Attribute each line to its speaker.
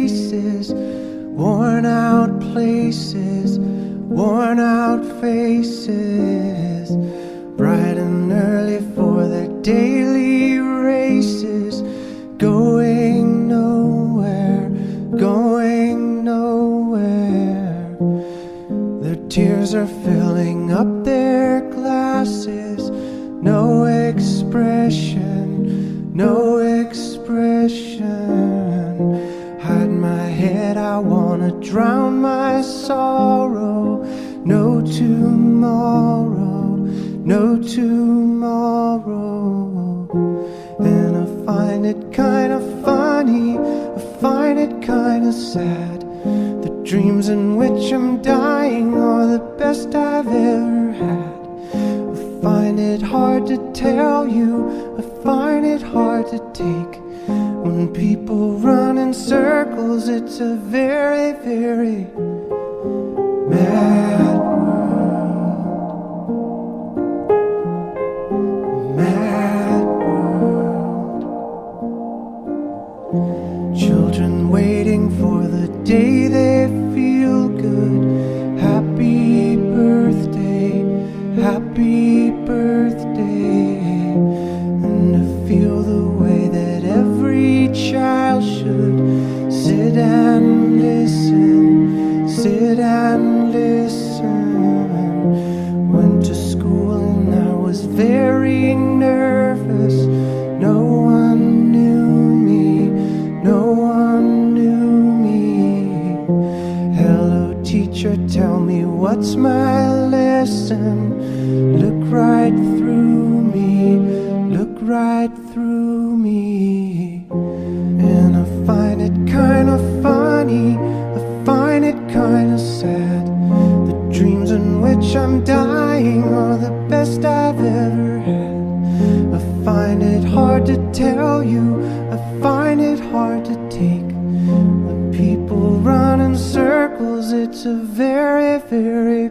Speaker 1: faces, worn out places, worn out faces, bright and early for their daily races, going nowhere, going nowhere. Their tears are filling up their glasses, no expression, no expression. Hide my head, I wanna drown my sorrow. No tomorrow, no tomorrow. And I find it kinda funny, I find it kinda sad. The dreams in which I'm dying are the best I've ever had. I find it hard to tell you, I find it hard to take. When people run in circles, it's a very, very mad world. Mad world. Children waiting for the day they feel good. Happy birthday, happy birthday. And to feel the way that every child should sit and listen, sit and listen. Went to school and I was very nervous. No one knew me, no one knew me. Hello teacher, tell me what's my lesson. Look right through me, look right through me. And I find it kinda funny, I find it kinda sad. The dreams in which I'm dying are the best I've ever had. I find it hard to tell you, I find it hard to take. When people run in circles, it's a very, very